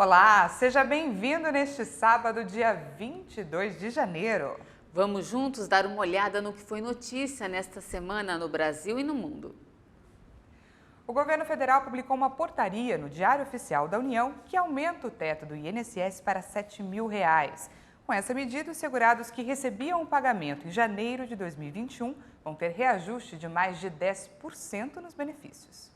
Olá, seja bem-vindo neste sábado, dia 22 de janeiro. Vamos juntos dar uma olhada no que foi notícia nesta semana no Brasil e no mundo. O governo federal publicou uma portaria no Diário Oficial da União que aumenta o teto do INSS para R$ 7.000. Com essa medida, os segurados que recebiam o pagamento em janeiro de 2021 vão ter reajuste de mais de 10% nos benefícios.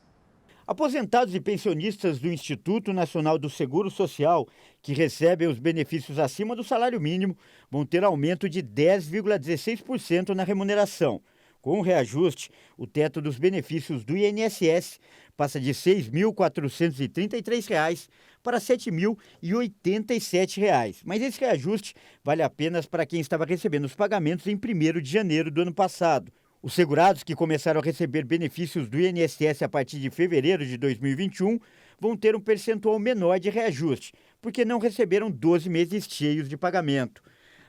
Aposentados e pensionistas do Instituto Nacional do Seguro Social, que recebem os benefícios acima do salário mínimo, vão ter aumento de 10,16% na remuneração. Com o reajuste, o teto dos benefícios do INSS passa de R$ 6.433 para R$ 7.087. Mas esse reajuste vale apenas para quem estava recebendo os pagamentos em 1º de janeiro do ano passado. Os segurados que começaram a receber benefícios do INSS a partir de fevereiro de 2021 vão ter um percentual menor de reajuste, porque não receberam 12 meses cheios de pagamento.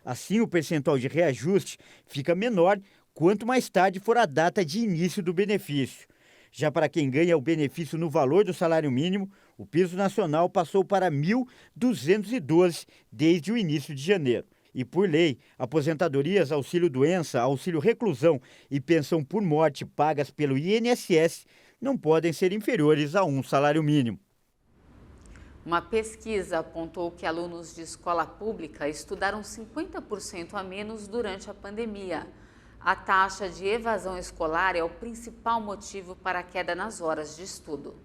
Assim, o percentual de reajuste fica menor quanto mais tarde for a data de início do benefício. Já para quem ganha o benefício no valor do salário mínimo, o piso nacional passou para R$ 1.212 desde o início de janeiro. E, por lei, aposentadorias, auxílio-doença, auxílio-reclusão e pensão por morte pagas pelo INSS não podem ser inferiores a um salário mínimo. Uma pesquisa apontou que alunos de escola pública estudaram 50% a menos durante a pandemia. A taxa de evasão escolar é o principal motivo para a queda nas horas de estudo.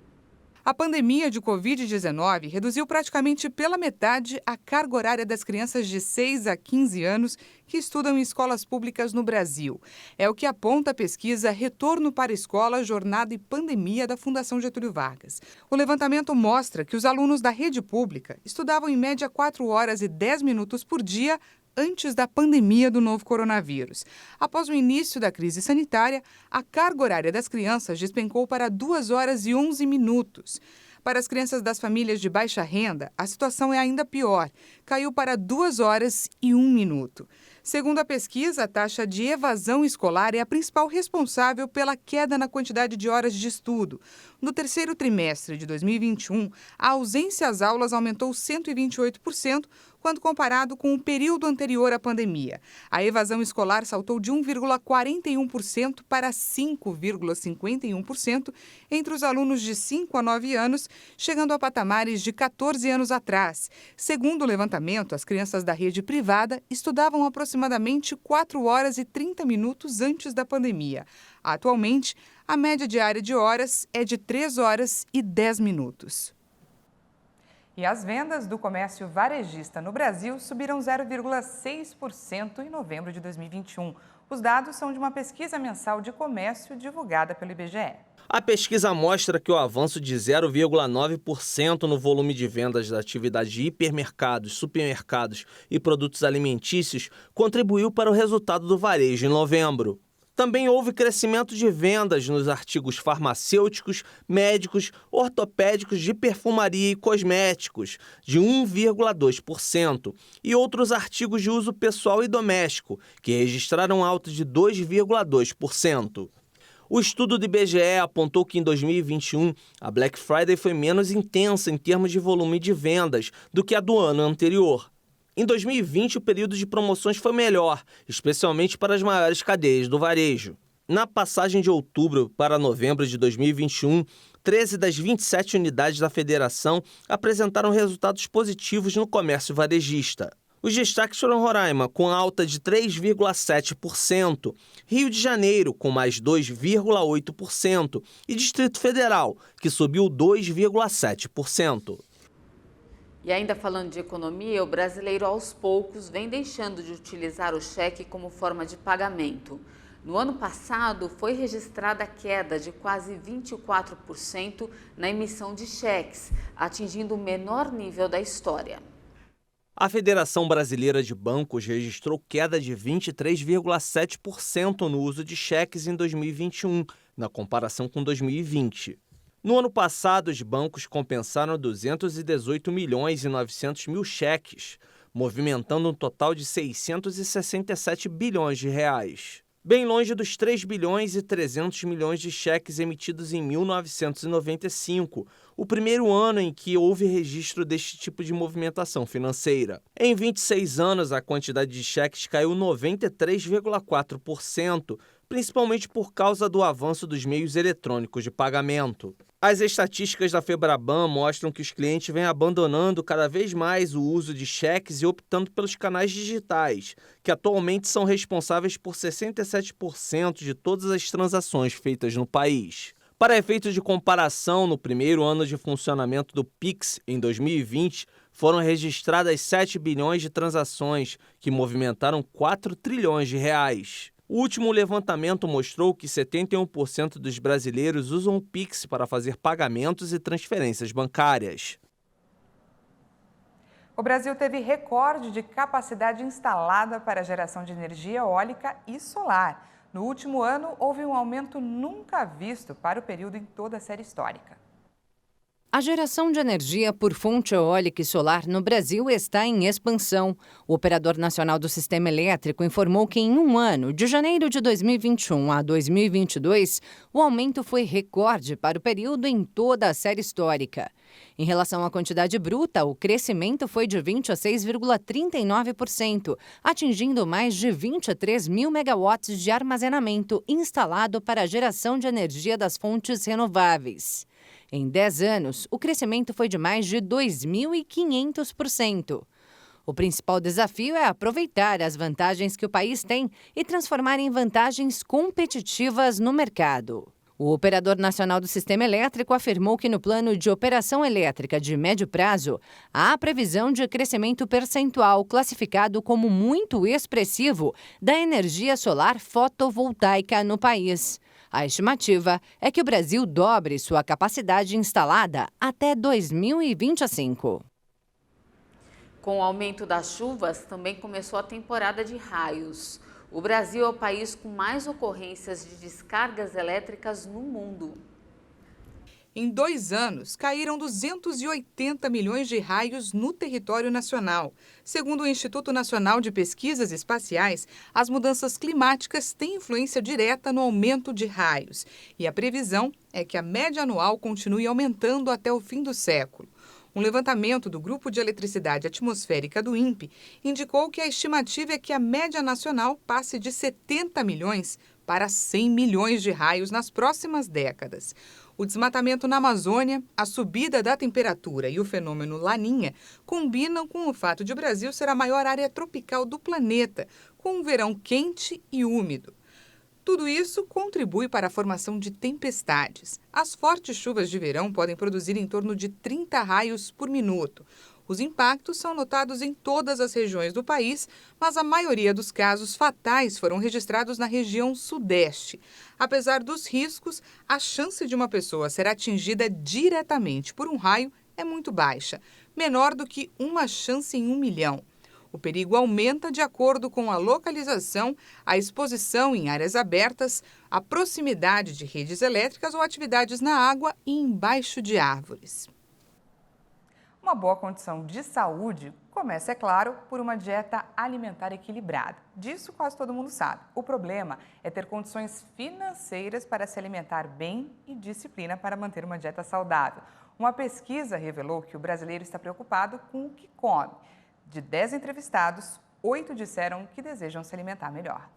A pandemia de Covid-19 reduziu praticamente pela metade a carga horária das crianças de 6 a 15 anos que estudam em escolas públicas no Brasil. É o que aponta a pesquisa Retorno para a Escola, Jornada e Pandemia da Fundação Getúlio Vargas. O levantamento mostra que os alunos da rede pública estudavam em média 4 horas e 10 minutos por dia antes da pandemia do novo coronavírus. Após o início da crise sanitária, a carga horária das crianças despencou para 2 horas e 11 minutos. Para as crianças das famílias de baixa renda, a situação é ainda pior. Caiu para 2 horas e 1 minuto. Segundo a pesquisa, a taxa de evasão escolar é a principal responsável pela queda na quantidade de horas de estudo. No terceiro trimestre de 2021, a ausência às aulas aumentou 128%, quando comparado com o período anterior à pandemia. A evasão escolar saltou de 1,41% para 5,51% entre os alunos de 5 a 9 anos, chegando a patamares de 14 anos atrás. Segundo o levantamento, as crianças da rede privada estudavam aproximadamente 4 horas e 30 minutos antes da pandemia. Atualmente, a média diária de horas é de 3 horas e 10 minutos. E as vendas do comércio varejista no Brasil subiram 0,6% em novembro de 2021. Os dados são de uma pesquisa mensal de comércio divulgada pelo IBGE. A pesquisa mostra que o avanço de 0,9% no volume de vendas da atividade de hipermercados, supermercados e produtos alimentícios contribuiu para o resultado do varejo em novembro. Também houve crescimento de vendas nos artigos farmacêuticos, médicos, ortopédicos, de perfumaria e cosméticos, de 1,2%, e outros artigos de uso pessoal e doméstico, que registraram alta de 2,2%. O estudo do IBGE apontou que em 2021 a Black Friday foi menos intensa em termos de volume de vendas do que a do ano anterior. Em 2020, o período de promoções foi melhor, especialmente para as maiores cadeias do varejo. Na passagem de outubro para novembro de 2021, 13 das 27 unidades da federação apresentaram resultados positivos no comércio varejista. Os destaques foram Roraima, com alta de 3,7%, Rio de Janeiro, com mais 2,8%, e Distrito Federal, que subiu 2,7%. E ainda falando de economia, o brasileiro aos poucos vem deixando de utilizar o cheque como forma de pagamento. No ano passado, foi registrada a queda de quase 24% na emissão de cheques, atingindo o menor nível da história. A Federação Brasileira de Bancos registrou queda de 23,7% no uso de cheques em 2021, na comparação com 2020. No ano passado, os bancos compensaram 218 milhões e 900 mil cheques, movimentando um total de 667 bilhões de reais. bem longe dos 3 bilhões e 300 milhões de cheques emitidos em 1995, o primeiro ano em que houve registro deste tipo de movimentação financeira. Em 26 anos, a quantidade de cheques caiu 93,4%, principalmente por causa do avanço dos meios eletrônicos de pagamento. As estatísticas da Febraban mostram que os clientes vêm abandonando cada vez mais o uso de cheques e optando pelos canais digitais, que atualmente são responsáveis por 67% de todas as transações feitas no país. Para efeitos de comparação, no primeiro ano de funcionamento do Pix, em 2020, foram registradas 7 bilhões de transações, que movimentaram 4 trilhões de reais. O último levantamento mostrou que 71% dos brasileiros usam o Pix para fazer pagamentos e transferências bancárias. O Brasil teve recorde de capacidade instalada para a geração de energia eólica e solar. No último ano, houve um aumento nunca visto para o período em toda a série histórica. A geração de energia por fonte eólica e solar no Brasil está em expansão. O Operador Nacional do Sistema Elétrico informou que em um ano, de janeiro de 2021 a 2022, o aumento foi recorde para o período em toda a série histórica. Em relação à quantidade bruta, o crescimento foi de 26,39%, atingindo mais de 23 mil megawatts de armazenamento instalado para a geração de energia das fontes renováveis. Em 10 anos, o crescimento foi de mais de 2.500%. O principal desafio é aproveitar as vantagens que o país tem e transformar em vantagens competitivas no mercado. O Operador Nacional do Sistema Elétrico afirmou que no plano de operação elétrica de médio prazo, há previsão de crescimento percentual classificado como muito expressivo da energia solar fotovoltaica no país. A estimativa é que o Brasil dobre sua capacidade instalada até 2025. Com o aumento das chuvas, também começou a temporada de raios. O Brasil é o país com mais ocorrências de descargas elétricas no mundo. Em 2 anos, caíram 280 milhões de raios no território nacional. Segundo o Instituto Nacional de Pesquisas Espaciais, as mudanças climáticas têm influência direta no aumento de raios. E a previsão é que a média anual continue aumentando até o fim do século. Um levantamento do Grupo de Eletricidade Atmosférica do INPE indicou que a estimativa é que a média nacional passe de 70 milhões para 100 milhões de raios nas próximas décadas. O desmatamento na Amazônia, a subida da temperatura e o fenômeno Laninha combinam com o fato de o Brasil ser a maior área tropical do planeta, com um verão quente e úmido. Tudo isso contribui para a formação de tempestades. As fortes chuvas de verão podem produzir em torno de 30 raios por minuto. Os impactos são notados em todas as regiões do país, mas a maioria dos casos fatais foram registrados na região sudeste. Apesar dos riscos, a chance de uma pessoa ser atingida diretamente por um raio é muito baixa, menor do que uma chance em 1 milhão. O perigo aumenta de acordo com a localização, a exposição em áreas abertas, a proximidade de redes elétricas ou atividades na água e embaixo de árvores. Uma boa condição de saúde começa, é claro, por uma dieta alimentar equilibrada. Disso quase todo mundo sabe. O problema é ter condições financeiras para se alimentar bem e disciplina para manter uma dieta saudável. Uma pesquisa revelou que o brasileiro está preocupado com o que come. De 10 entrevistados, 8 disseram que desejam se alimentar melhor.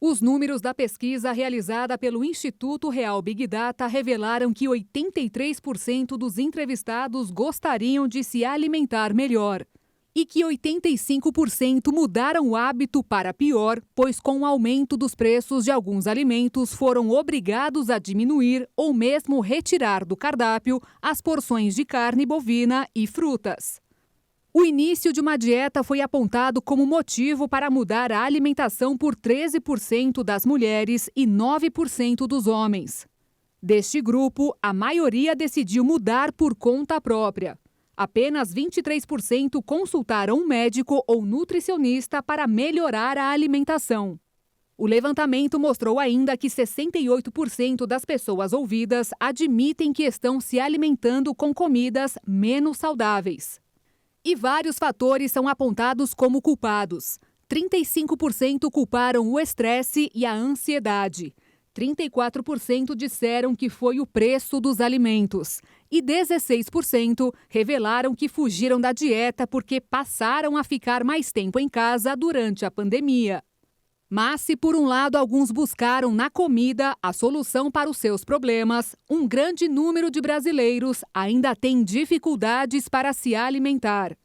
Os números da pesquisa realizada pelo Instituto Real Big Data revelaram que 83% dos entrevistados gostariam de se alimentar melhor e que 85% mudaram o hábito para pior, pois com o aumento dos preços de alguns alimentos foram obrigados a diminuir ou mesmo retirar do cardápio as porções de carne bovina e frutas. O início de uma dieta foi apontado como motivo para mudar a alimentação por 13% das mulheres e 9% dos homens. Deste grupo, a maioria decidiu mudar por conta própria. Apenas 23% consultaram um médico ou nutricionista para melhorar a alimentação. O levantamento mostrou ainda que 68% das pessoas ouvidas admitem que estão se alimentando com comidas menos saudáveis. E vários fatores são apontados como culpados. 35% culparam o estresse e a ansiedade. 34% disseram que foi o preço dos alimentos. E 16% revelaram que fugiram da dieta porque passaram a ficar mais tempo em casa durante a pandemia. Mas se por um lado alguns buscaram na comida a solução para os seus problemas, um grande número de brasileiros ainda tem dificuldades para se alimentar.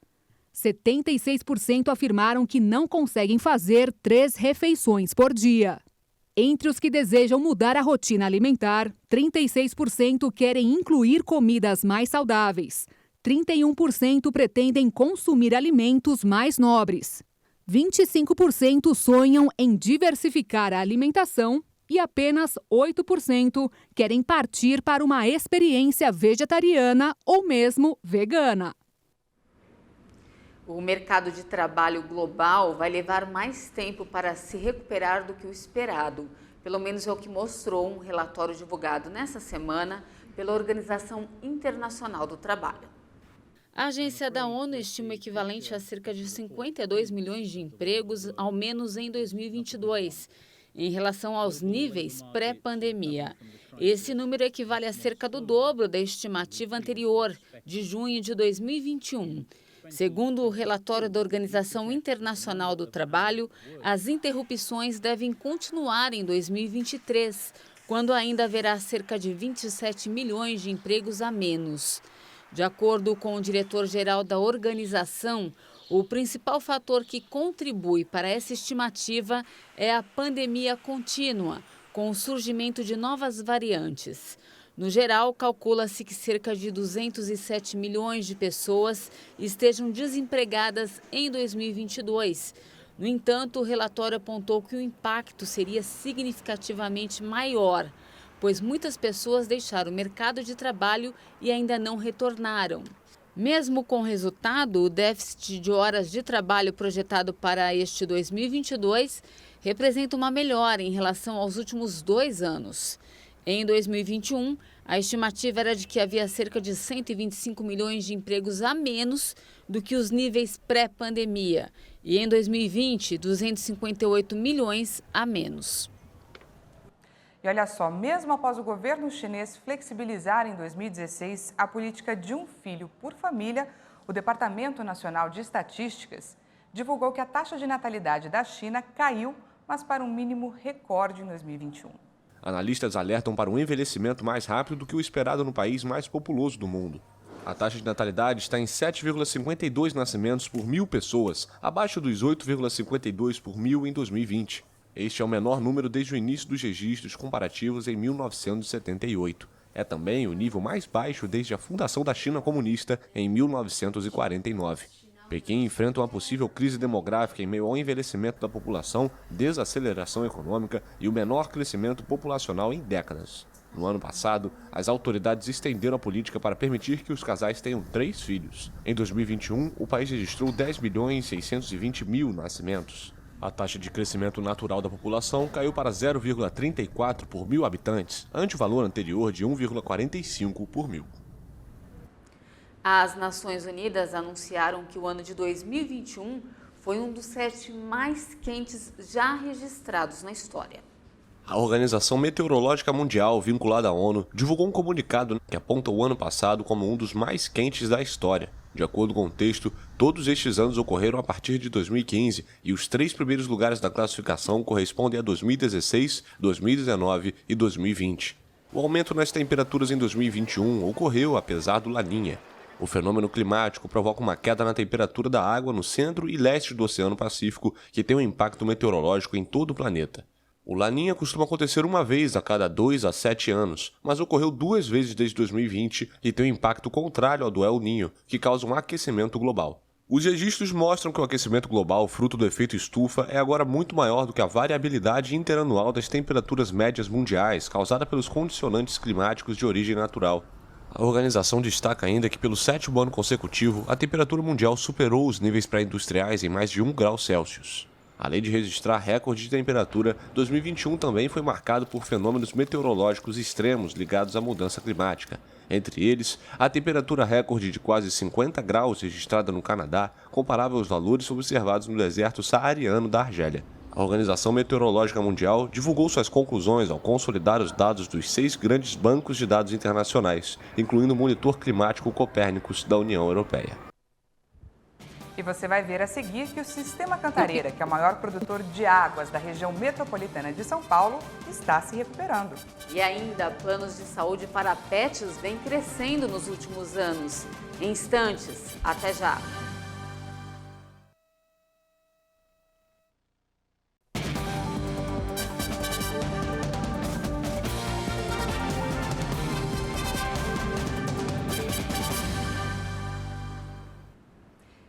76% afirmaram que não conseguem fazer 3 refeições por dia. Entre os que desejam mudar a rotina alimentar, 36% querem incluir comidas mais saudáveis. 31% pretendem consumir alimentos mais nobres. 25% sonham em diversificar a alimentação e apenas 8% querem partir para uma experiência vegetariana ou mesmo vegana. O mercado de trabalho global vai levar mais tempo para se recuperar do que o esperado. Pelo menos é o que mostrou um relatório divulgado nessa semana pela Organização Internacional do Trabalho. A agência da ONU estima o equivalente a cerca de 52 milhões de empregos, ao menos em 2022, em relação aos níveis pré-pandemia. Esse número equivale a cerca do dobro da estimativa anterior, de junho de 2021. Segundo o relatório da Organização Internacional do Trabalho, as interrupções devem continuar em 2023, quando ainda haverá cerca de 27 milhões de empregos a menos. De acordo com o diretor-geral da organização, o principal fator que contribui para essa estimativa é a pandemia contínua, com o surgimento de novas variantes. No geral, calcula-se que cerca de 207 milhões de pessoas estejam desempregadas em 2022. No entanto, o relatório apontou que o impacto seria significativamente maior, pois muitas pessoas deixaram o mercado de trabalho e ainda não retornaram. Mesmo com o resultado, o déficit de horas de trabalho projetado para este 2022 representa uma melhora em relação aos últimos 2 anos. Em 2021, a estimativa era de que havia cerca de 125 milhões de empregos a menos do que os níveis pré-pandemia. E em 2020, 258 milhões a menos. E olha só, mesmo após o governo chinês flexibilizar em 2016 a política de um filho por família, o Departamento Nacional de Estatísticas divulgou que a taxa de natalidade da China caiu, mas para um mínimo recorde em 2021. Analistas alertam para um envelhecimento mais rápido do que o esperado no país mais populoso do mundo. A taxa de natalidade está em 7,52 nascimentos por 1.000 pessoas, abaixo dos 8,52 por 1.000 em 2020. Este é o menor número desde o início dos registros comparativos em 1978. É também o nível mais baixo desde a fundação da China comunista em 1949. Pequim enfrenta uma possível crise demográfica em meio ao envelhecimento da população, desaceleração econômica e o menor crescimento populacional em décadas. No ano passado, as autoridades estenderam a política para permitir que os casais tenham 3 filhos. Em 2021, o país registrou 10.620.000 nascimentos. A taxa de crescimento natural da população caiu para 0,34 por 1.000 habitantes, ante o valor anterior de 1,45 por 1.000. As Nações Unidas anunciaram que o ano de 2021 foi um dos 7 mais quentes já registrados na história. A Organização Meteorológica Mundial, vinculada à ONU, divulgou um comunicado que aponta o ano passado como um dos mais quentes da história. De acordo com o texto, todos estes anos ocorreram a partir de 2015 e os 3 primeiros lugares da classificação correspondem a 2016, 2019 e 2020. O aumento nas temperaturas em 2021 ocorreu apesar do Laninha. O fenômeno climático provoca uma queda na temperatura da água no centro e leste do Oceano Pacífico, que tem um impacto meteorológico em todo o planeta. O Laninha costuma acontecer uma vez a cada 2 a 7 anos, mas ocorreu 2 vezes desde 2020 e tem um impacto contrário ao do El Niño, que causa um aquecimento global. Os registros mostram que o aquecimento global, fruto do efeito estufa, é agora muito maior do que a variabilidade interanual das temperaturas médias mundiais, causada pelos condicionantes climáticos de origem natural. A organização destaca ainda que, pelo 7º ano consecutivo, a temperatura mundial superou os níveis pré-industriais em mais de 1 grau Celsius. Além de registrar recorde de temperatura, 2021 também foi marcado por fenômenos meteorológicos extremos ligados à mudança climática. Entre eles, a temperatura recorde de quase 50 graus registrada no Canadá, comparável aos valores observados no deserto saariano da Argélia. A Organização Meteorológica Mundial divulgou suas conclusões ao consolidar os dados dos 6 grandes bancos de dados internacionais, incluindo o Monitor Climático Copérnicos da União Europeia. E você vai ver a seguir que o Sistema Cantareira, que é o maior produtor de águas da região metropolitana de São Paulo, está se recuperando. E ainda, planos de saúde para pets vêm crescendo nos últimos anos. Em instantes, até já!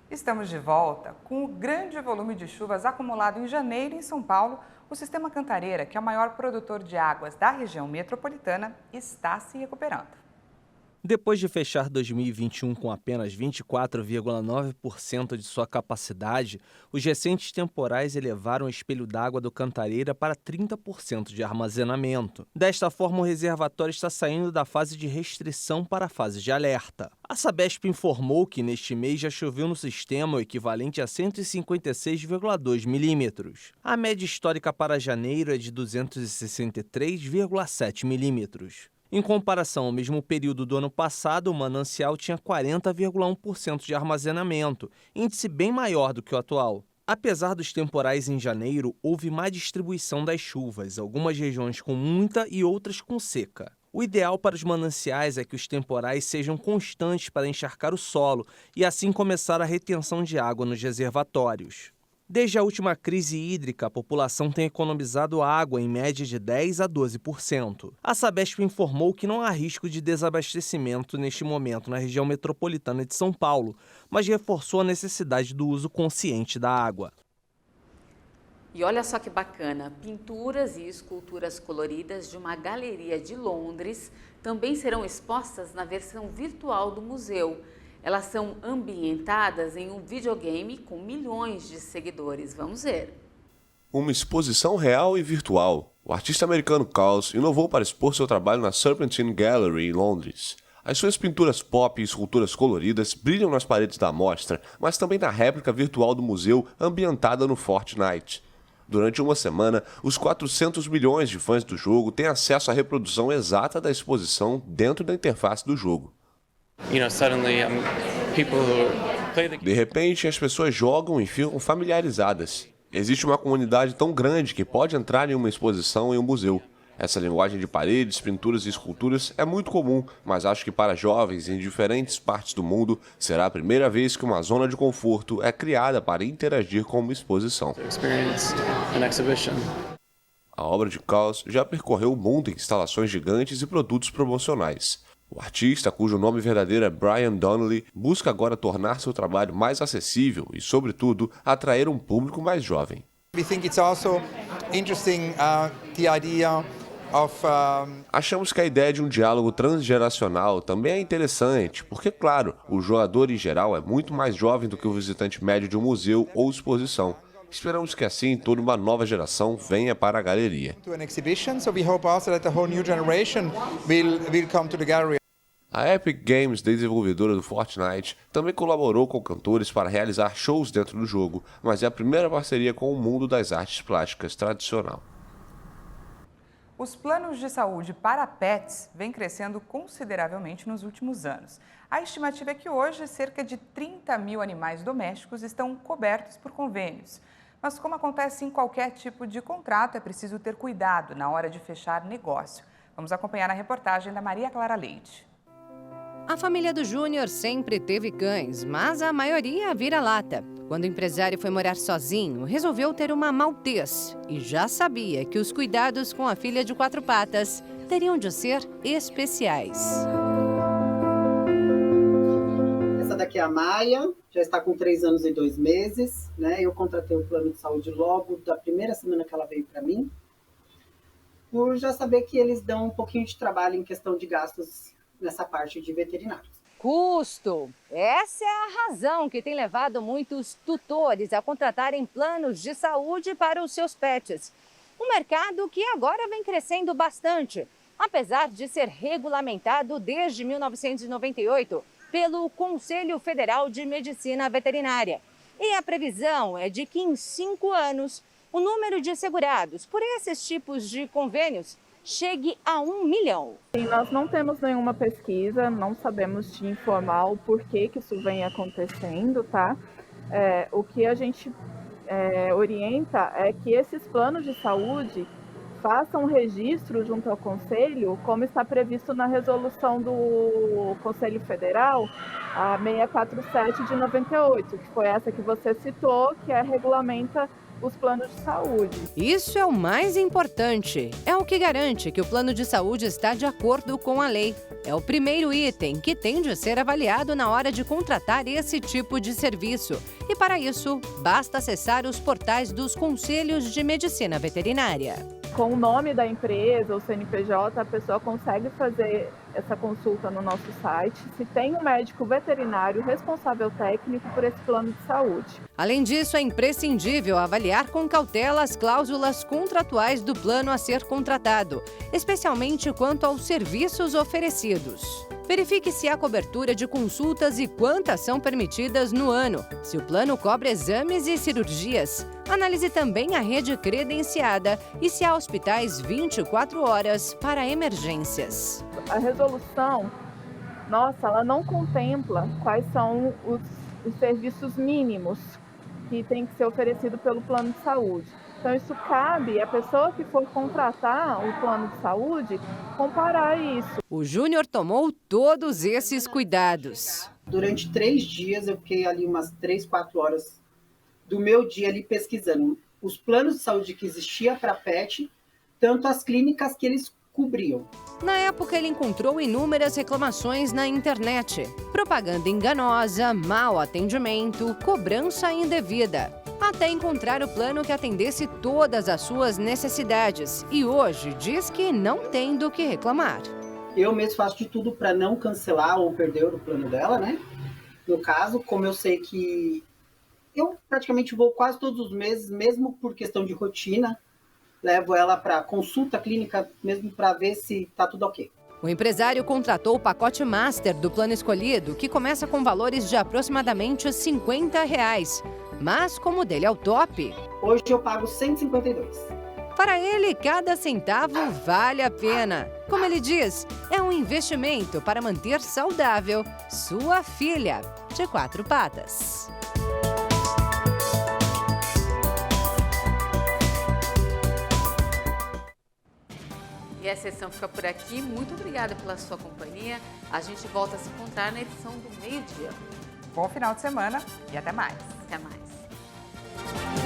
Estamos de volta. Com o grande volume de chuvas acumulado em janeiro em São Paulo, o Sistema Cantareira, que é o maior produtor de águas da região metropolitana, está se recuperando. Depois de fechar 2021 com apenas 24,9% de sua capacidade, os recentes temporais elevaram o espelho d'água do Cantareira para 30% de armazenamento. Desta forma, o reservatório está saindo da fase de restrição para a fase de alerta. A Sabesp informou que neste mês já choveu no sistema o equivalente a 156,2 milímetros. A média histórica para janeiro é de 263,7 milímetros. Em comparação ao mesmo período do ano passado, o manancial tinha 40,1% de armazenamento, índice bem maior do que o atual. Apesar dos temporais em janeiro, houve má distribuição das chuvas, algumas regiões com muita e outras com seca. O ideal para os mananciais é que os temporais sejam constantes para encharcar o solo e assim começar a retenção de água nos reservatórios. Desde a última crise hídrica, a população tem economizado água em média de 10% a 12%. A Sabesp informou que não há risco de desabastecimento neste momento na região metropolitana de São Paulo, mas reforçou a necessidade do uso consciente da água. E olha só que bacana, pinturas e esculturas coloridas de uma galeria de Londres também serão expostas na versão virtual do museu. Elas são ambientadas em um videogame com milhões de seguidores. Vamos ver. Uma exposição real e virtual. O artista americano Kaws inovou para expor seu trabalho na Serpentine Gallery, em Londres. As suas pinturas pop e esculturas coloridas brilham nas paredes da mostra, mas também na réplica virtual do museu ambientada no Fortnite. Durante uma semana, os 400 milhões de fãs do jogo têm acesso à reprodução exata da exposição dentro da interface do jogo. De repente, as pessoas jogam e ficam familiarizadas. Existe uma comunidade tão grande que pode entrar em uma exposição em um museu. Essa linguagem de paredes, pinturas e esculturas é muito comum, mas acho que para jovens em diferentes partes do mundo, será a primeira vez que uma zona de conforto é criada para interagir com uma exposição. A obra de Kaws já percorreu o mundo em instalações gigantes e produtos promocionais. O artista, cujo nome verdadeiro é Brian Donnelly, busca agora tornar seu trabalho mais acessível e, sobretudo, atrair um público mais jovem. Achamos que a ideia de um diálogo transgeracional também é interessante, porque, claro, o jogador em geral é muito mais jovem do que o visitante médio de um museu ou exposição. Esperamos que assim toda uma nova geração venha para a galeria. A Epic Games, desenvolvedora do Fortnite, também colaborou com cantores para realizar shows dentro do jogo, mas é a primeira parceria com o mundo das artes plásticas tradicional. Os planos de saúde para pets vêm crescendo consideravelmente nos últimos anos. A estimativa é que hoje cerca de 30 mil animais domésticos estão cobertos por convênios. Mas como acontece em qualquer tipo de contrato, é preciso ter cuidado na hora de fechar negócio. Vamos acompanhar a reportagem da Maria Clara Leite. A família do Júnior sempre teve cães, mas a maioria vira-lata. Quando o empresário foi morar sozinho, resolveu ter uma maltês e já sabia que os cuidados com a filha de 4 patas teriam de ser especiais. Essa daqui é a Maia, já está com 3 anos e 2 meses, né? Eu contratei o plano de saúde logo da primeira semana que ela veio para mim, por já saber que eles dão um pouquinho de trabalho em questão de gastos nessa parte de veterinários. Custo. Essa é a razão que tem levado muitos tutores a contratarem planos de saúde para os seus pets. Um mercado que agora vem crescendo bastante, apesar de ser regulamentado desde 1998 pelo Conselho Federal de Medicina Veterinária. E a previsão é de que em 5 anos o número de segurados por esses tipos de convênios chegue a 1 milhão. Sim, nós não temos nenhuma pesquisa, não sabemos te informar o porquê que isso vem acontecendo, tá? O que a gente orienta é que esses planos de saúde façam um registro junto ao Conselho, como está previsto na resolução do Conselho Federal, a 647 de 98, que foi essa que você citou, que regulamenta os planos de saúde. Isso é o mais importante. É o que garante que o plano de saúde está de acordo com a lei. É o primeiro item que tem de ser avaliado na hora de contratar esse tipo de serviço. E para isso, basta acessar os portais dos Conselhos de Medicina Veterinária. Com o nome da empresa, o CNPJ, a pessoa consegue fazer essa consulta no nosso site, se tem um médico veterinário responsável técnico por esse plano de saúde. Além disso, é imprescindível avaliar com cautela as cláusulas contratuais do plano a ser contratado, especialmente quanto aos serviços oferecidos. Verifique se há cobertura de consultas e quantas são permitidas no ano, se o plano cobre exames e cirurgias. Analise também a rede credenciada e se há hospitais 24 horas para emergências. A resolução, ela não contempla quais são os serviços mínimos que tem que ser oferecido pelo plano de saúde. Então, isso cabe à pessoa que for contratar o plano de saúde comparar isso. O Júnior tomou todos esses cuidados. Durante 3 dias, eu fiquei ali umas 3, 4 horas do meu dia ali pesquisando os planos de saúde que existia para pet, tanto as clínicas que eles cobriam. Na época, ele encontrou inúmeras reclamações na internet. Propaganda enganosa, mau atendimento, cobrança indevida. Até encontrar o plano que atendesse todas as suas necessidades. E hoje diz que não tem do que reclamar. Eu mesmo faço de tudo para não cancelar ou perder o plano dela, né? No caso, como eu sei que eu praticamente vou quase todos os meses, mesmo por questão de rotina, levo ela para consulta clínica mesmo para ver se está tudo ok. O empresário contratou o pacote Master do plano escolhido, que começa com valores de aproximadamente R$50. Mas como o dele é o top... Hoje eu pago 152. Para ele, cada centavo vale a pena. Como ele diz, é um investimento para manter saudável sua filha de 4 patas. E a sessão fica por aqui. Muito obrigada pela sua companhia. A gente volta a se encontrar na edição do meio-dia. Bom final de semana e até mais. Até mais.